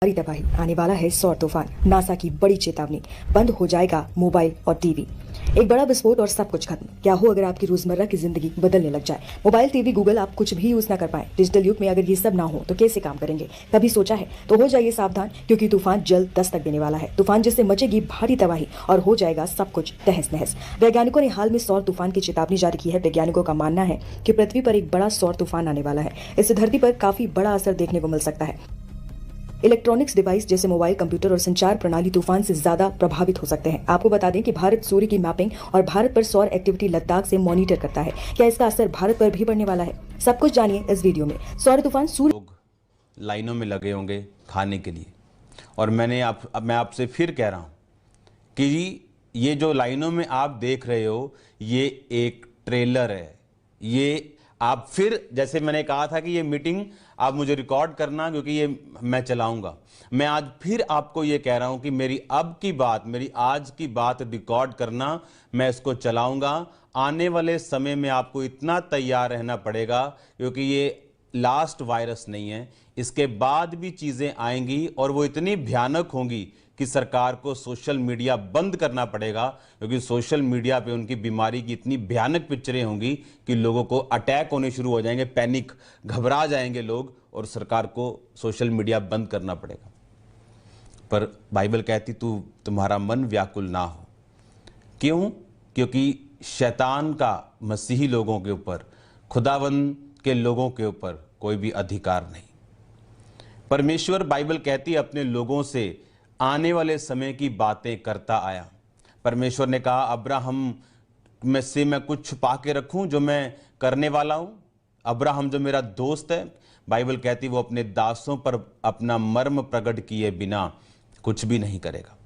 भारी तबाही आने वाला है सौर तूफान। नासा की बड़ी चेतावनी, बंद हो जाएगा मोबाइल और टीवी। एक बड़ा विस्फोट और सब कुछ खत्म। क्या हो अगर आपकी रोजमर्रा की जिंदगी बदलने लग जाए? मोबाइल, टीवी, गूगल, आप कुछ भी यूज ना कर पाए। डिजिटल युग में अगर ये सब ना हो तो कैसे काम करेंगे? कभी सोचा है? तो हो जाइए सावधान, क्योंकि तूफान जल्द दस्तक देने वाला है। तूफान जिससे मचेगी भारी तबाही और हो जाएगा सब कुछ तहस नहस। वैज्ञानिकों ने हाल में सौर तूफान की चेतावनी जारी की है। वैज्ञानिकों का मानना है कि पृथ्वी पर एक बड़ा सौर तूफान आने वाला है। इससे धरती पर काफी बड़ा असर देखने को मिल सकता है। इलेक्ट्रॉनिक्स डिवाइस जैसे मोबाइल, कंप्यूटर और संचार प्रणाली तूफान से ज्यादा प्रभावित हो सकते हैं। आपको बता दें कि भारत सूर्य की मैपिंग और भारत पर सौर एक्टिविटी लद्दाख से मॉनिटर करता है। क्या इसका असर भारत पर भी पड़ने वाला है? सब कुछ जानिए इस वीडियो में। सौर तूफान सूर्य लोग लाइनों में लगे होंगे खाने के लिए, और मैं आपसे फिर कह रहा हूं कि ये जो लाइनों में आप देख रहे हो ये एक ट्रेलर है। ये आप फिर, जैसे मैंने कहा था कि ये मीटिंग आप मुझे रिकॉर्ड करना, क्योंकि ये मैं चलाऊंगा। मैं आज फिर आपको ये कह रहा हूं कि मेरी आज की बात रिकॉर्ड करना, मैं इसको चलाऊंगा। आने वाले समय में आपको इतना तैयार रहना पड़ेगा, क्योंकि ये लास्ट वायरस नहीं है। इसके बाद भी चीजें आएंगी और वो इतनी भयानक होंगी कि सरकार को सोशल मीडिया बंद करना पड़ेगा, क्योंकि सोशल मीडिया पे उनकी बीमारी की इतनी भयानक पिक्चरें होंगी कि लोगों को अटैक होने शुरू हो जाएंगे, पैनिक, घबरा जाएंगे लोग, और सरकार को सोशल मीडिया बंद करना पड़ेगा। पर बाइबल कहती तुम्हारा मन व्याकुल ना हो। क्यों? क्योंकि शैतान का मसीही लोगों के ऊपर, खुदावंद के लोगों के ऊपर कोई भी अधिकार नहीं। परमेश्वर, बाइबल कहती है, अपने लोगों से आने वाले समय की बातें करता आया। परमेश्वर ने कहा, अब्राहम में से मैं कुछ छुपा के रखूं जो मैं करने वाला हूं। अब्राहम जो मेरा दोस्त है, बाइबल कहती वो अपने दासों पर अपना मर्म प्रकट किए बिना कुछ भी नहीं करेगा।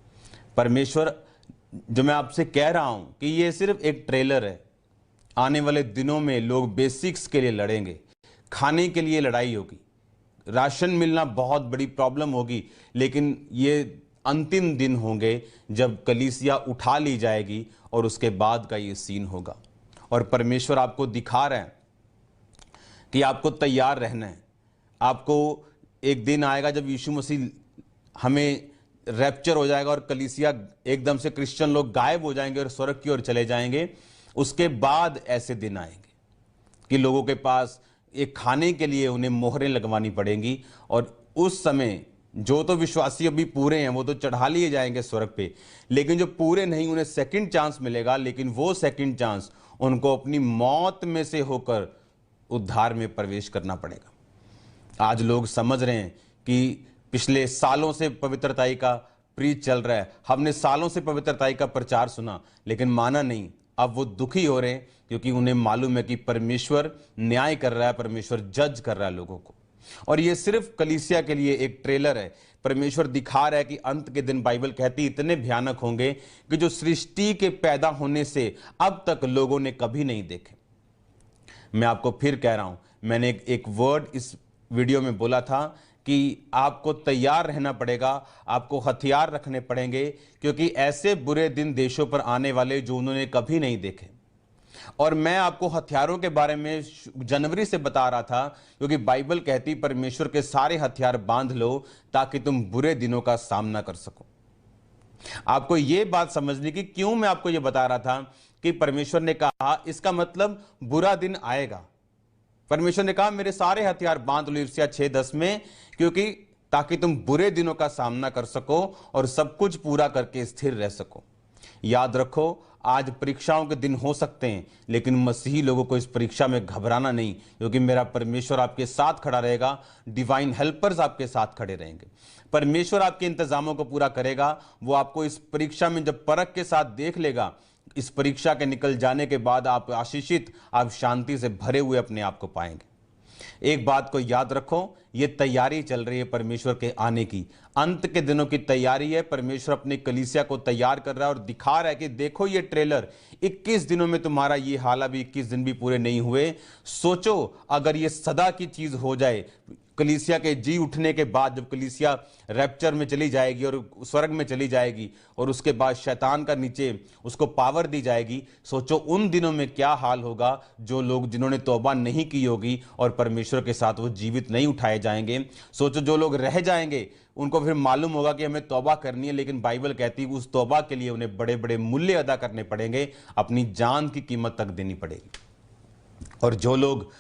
परमेश्वर, जो मैं आपसे कह रहा हूं कि ये सिर्फ एक ट्रेलर है। आने वाले दिनों में लोग बेसिक्स के लिए लड़ेंगे, खाने के लिए लड़ाई होगी, राशन मिलना बहुत बड़ी प्रॉब्लम होगी, लेकिन ये अंतिम दिन होंगे जब कलीसिया उठा ली जाएगी और उसके बाद का ये सीन होगा। और परमेश्वर आपको दिखा रहे हैं कि आपको तैयार रहना है। आपको एक दिन आएगा जब यीशु मसीह हमें रैप्चर हो जाएगा और कलीसिया एकदम से, क्रिश्चियन लोग गायब हो जाएंगे और स्वर्ग की ओर चले जाएंगे। उसके बाद ऐसे दिन आएंगे कि लोगों के पास एक खाने के लिए उन्हें मोहरें लगवानी पड़ेंगी, और उस समय जो तो विश्वासी अभी पूरे हैं वो तो चढ़ा लिए जाएंगे स्वर्ग पे, लेकिन जो पूरे नहीं उन्हें सेकंड चांस मिलेगा। लेकिन वो सेकंड चांस उनको अपनी मौत में से होकर उद्धार में प्रवेश करना पड़ेगा। आज लोग समझ रहे हैं कि पिछले सालों से पवित्रताई का प्रीच चल रहा है, हमने सालों से पवित्रताई का प्रचार सुना, लेकिन माना नहीं। अब वो दुखी हो रहे हैं क्योंकि उन्हें मालूम है कि परमेश्वर न्याय कर रहा है, परमेश्वर जज कर रहा है लोगों को। और ये सिर्फ कलीसिया के लिए एक ट्रेलर है। परमेश्वर दिखा रहा है कि अंत के दिन, बाइबल कहती, इतने भयानक होंगे कि जो सृष्टि के पैदा होने से अब तक लोगों ने कभी नहीं देखे। मैं आपको फिर कह रहा हूं, मैंने एक वर्ड इस वीडियो में बोला था कि आपको तैयार रहना पड़ेगा, आपको हथियार रखने पड़ेंगे, क्योंकि ऐसे बुरे दिन देशों पर आने वाले जो उन्होंने कभी नहीं देखे। और मैं आपको हथियारों के बारे में जनवरी से बता रहा था, क्योंकि बाइबल कहती परमेश्वर के सारे हथियार बांध लो ताकि तुम बुरे दिनों का सामना कर सको। आपको यह बात समझने की, क्यों मैं आपको यह बता रहा था कि परमेश्वर ने कहा, इसका मतलब बुरा दिन आएगा। परमेश्वर ने कहा, मेरे सारे हथियार बांध लो, यिर्मयाह 6:10 में, क्योंकि ताकि तुम बुरे दिनों का सामना कर सको और सब कुछ पूरा करके स्थिर रह सको। याद रखो, आज परीक्षाओं के दिन हो सकते हैं, लेकिन मसीही लोगों को इस परीक्षा में घबराना नहीं, क्योंकि मेरा परमेश्वर आपके साथ खड़ा रहेगा। डिवाइन हेल्पर्स आपके साथ खड़े रहेंगे। परमेश्वर आपके इंतजामों को पूरा करेगा। वो आपको इस परीक्षा में जब परख के साथ देख लेगा, इस परीक्षा के निकल जाने के बाद आप आशीषित, आप शांति से भरे हुए अपने आप को पाएंगे। एक बात को याद रखो, ये तैयारी चल रही है परमेश्वर के आने की, अंत के दिनों की तैयारी है। परमेश्वर अपने कलीसिया को तैयार कर रहा है और दिखा रहा है कि देखो ये ट्रेलर, 21 दिनों में तुम्हारा ये हाल, अभी 21 दिन भी पूरे नहीं हुए। सोचो अगर ये सदा की चीज हो जाए, कलीसिया के जी उठने के बाद, जब कलीसिया रैप्चर में चली जाएगी और स्वर्ग में चली जाएगी और उसके बाद शैतान का नीचे उसको पावर दी जाएगी, सोचो उन दिनों में क्या हाल होगा। जो लोग जिन्होंने तौबा नहीं की होगी और परमेश्वर के साथ वो जीवित नहीं उठाए जाएंगे। सोचो जो लोग रह जाएंगे उनको फिर मालूम होगा कि हमें तौबा करनी है, लेकिन बाइबल कहती है उस तौबा के लिए उन्हें बड़े बड़े मूल्य अदा करने पड़ेंगे, अपनी जान की कीमत तक देनी पड़ेगी। और जो लोग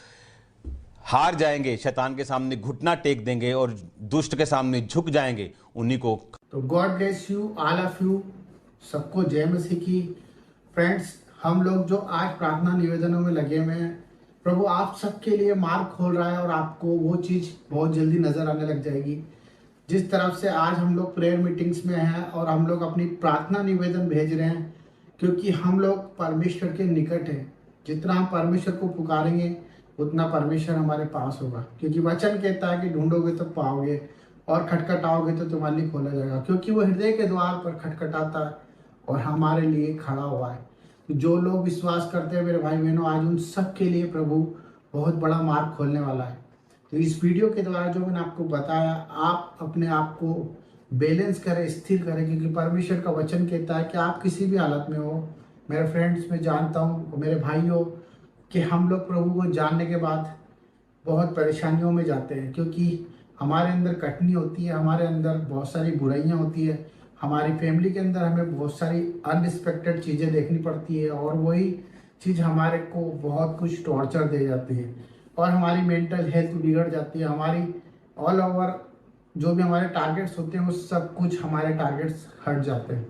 हार जाएंगे, शैतान के सामने घुटना टेक देंगे और दुष्ट के सामने झुक जाएंगे, उन्हीं को। तो God bless you all of you, सबको जय मसीह की। फ्रेंड्स, हम लोग जो आज प्रार्थना निवेदनों में लगे हुए हैं, प्रभु आप सबके लिए मार्ग खोल रहा है और आपको वो चीज़ बहुत जल्दी नजर आने लग जाएगी। जिस तरफ से आज हम लोग प्रेयर मीटिंग्स में हैं और हम लोग अपनी प्रार्थना निवेदन भेज रहे हैं, क्योंकि हम लोग परमेश्वर के निकट हैं। जितना हम परमेश्वर को पुकारेंगे उतना परमेश्वर हमारे पास होगा, क्योंकि वचन कहता है कि ढूंढोगे तो पाओगे और खटखटाओगे तो तुम्हारे लिए खोला जाएगा, क्योंकि वो हृदय के द्वार पर खटखटाता है और हमारे लिए खड़ा हुआ है। तो जो लोग विश्वास करते हैं मेरे भाई बहनों, आज उन सब के लिए प्रभु बहुत बड़ा मार्ग खोलने वाला है। तो इस वीडियो के द्वारा जो मैंने आपको बताया, आप अपने आप को बैलेंस करें, स्थिर करें, क्योंकि परमेश्वर का वचन कहता है कि आप किसी भी हालत में हो। मेरे फ्रेंड्स, मैं जानता हूँ मेरे भाइयों कि हम लोग प्रभु को जानने के बाद बहुत परेशानियों में जाते हैं, क्योंकि हमारे अंदर कटनी होती है, हमारे अंदर बहुत सारी बुराइयां होती है, हमारी फैमिली के अंदर हमें बहुत सारी अनएक्सपेक्टेड चीज़ें देखनी पड़ती है और वही चीज़ हमारे को बहुत कुछ टॉर्चर दे जाती है और हमारी मेंटल हेल्थ बिगड़ जाती है। हमारी ऑल ओवर जो भी हमारे टारगेट्स होते हैं वो सब कुछ हमारे टारगेट्स हट जाते हैं।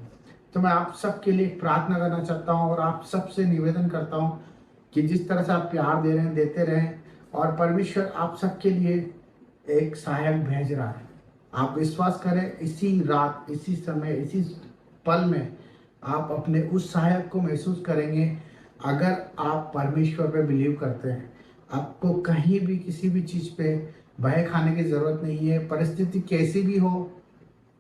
तो मैं आप सबके लिए प्रार्थना करना चाहता हूँ और आप सबसे निवेदन करता हूँ कि जिस तरह से आप प्यार दे रहे हैं, देते रहें, और परमेश्वर आप सबके लिए एक सहायक भेज रहा है। आप विश्वास करें, इसी रात, इसी समय, इसी पल में आप अपने उस सहायक को महसूस करेंगे। अगर आप परमेश्वर पे बिलीव करते हैं, आपको कहीं भी किसी भी चीज़ पे भय खाने की ज़रूरत नहीं है। परिस्थिति कैसी भी हो,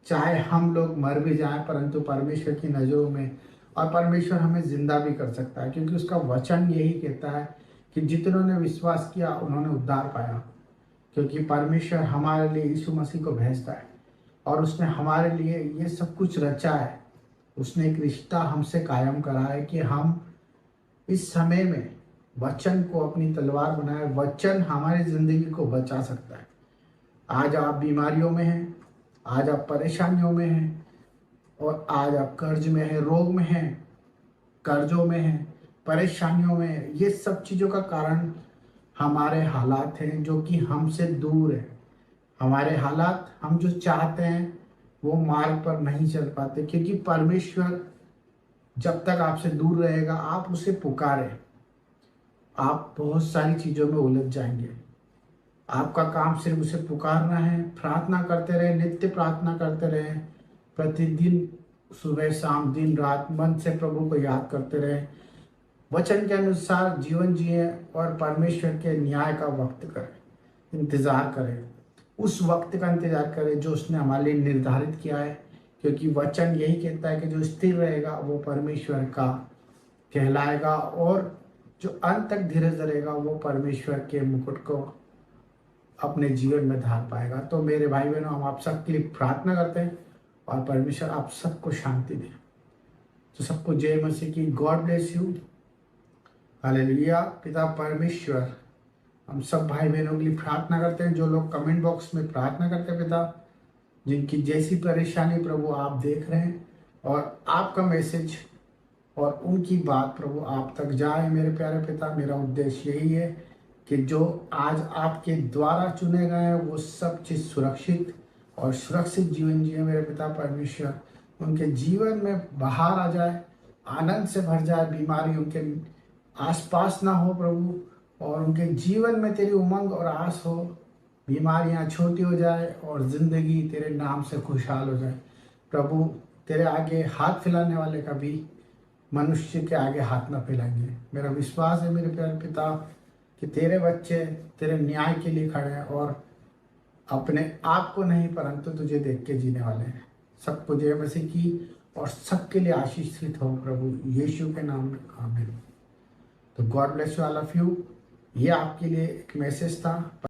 चाहे हम लोग मर भी जाएं, परंतु परमेश्वर की नज़रों में, और परमेश्वर हमें जिंदा भी कर सकता है, क्योंकि उसका वचन यही कहता है कि जितनों ने विश्वास किया उन्होंने उद्धार पाया। क्योंकि परमेश्वर हमारे लिए यीशु मसीह को भेजता है और उसने हमारे लिए ये सब कुछ रचा है। उसने एक रिश्ता हमसे कायम करा है कि हम इस समय में वचन को अपनी तलवार बनाए। वचन हमारी जिंदगी को बचा सकता है। आज आप बीमारियों में हैं, आज आप परेशानियों में हैं, और आज आप कर्ज में हैं, रोग में हैं, कर्जों में हैं, परेशानियों में हैं। ये सब चीज़ों का कारण हमारे हालात हैं जो कि हमसे दूर है। हमारे हालात, हम जो चाहते हैं वो मार्ग पर नहीं चल पाते, क्योंकि परमेश्वर जब तक आपसे दूर रहेगा, आप उसे पुकारें, आप बहुत सारी चीज़ों में उलझ जाएंगे। आपका काम सिर्फ उसे पुकारना है, प्रार्थना करते रहे, नित्य प्रार्थना करते रहे, प्रतिदिन सुबह शाम दिन रात मन से प्रभु को याद करते रहे, वचन के अनुसार जीवन जिए और परमेश्वर के न्याय का वक्त करें, इंतज़ार करें, उस वक्त का इंतज़ार करें जो उसने हमारे लिए निर्धारित किया है। क्योंकि वचन यही कहता है कि जो स्थिर रहेगा वो परमेश्वर का कहलाएगा, और जो अंत तक धीरज धरेगा वो परमेश्वर के मुकुट को अपने जीवन में धार पाएगा। तो मेरे भाई बहनों, हम आप सबके लिए प्रार्थना करते हैं और परमेश्वर आप सबको शांति दे। तो सबको जय मसीह की। God bless you. हालेलुया। पिता परमेश्वर, हम सब भाई बहनों के लिए प्रार्थना करते हैं जो लोग कमेंट बॉक्स में प्रार्थना करते हैं, पिता जिनकी जैसी परेशानी प्रभु आप देख रहे हैं, और आपका मैसेज और उनकी बात प्रभु आप तक जाए। मेरे प्यारे पिता, मेरा उद्देश्य यही है कि जो आज आपके द्वारा चुने गए हैं वो सब चीज़ सुरक्षित और सुरक्षित जीवन जिए। मेरे पिता परमेश्वर, उनके जीवन में बाहर आ जाए, आनंद से भर जाए, बीमारी उनके आसपास ना हो प्रभु, और उनके जीवन में तेरी उमंग और आस हो, बीमारियां छोटी हो जाए और ज़िंदगी तेरे नाम से खुशहाल हो जाए। प्रभु, तेरे आगे हाथ फैलाने वाले कभी मनुष्य के आगे हाथ ना फैलाएंगे। मेरा विश्वास है मेरे प्यारे पिता कि तेरे बच्चे तेरे न्याय के लिए खड़े हैं और अपने आप को नहीं परंतु तुझे देख के जीने वाले हैं। सबको जय मसीह की, और सबके लिए आशीषित हो प्रभु यीशु के नाम में, आमीन। तो God bless you all of you. ये आपके लिए एक मैसेज था।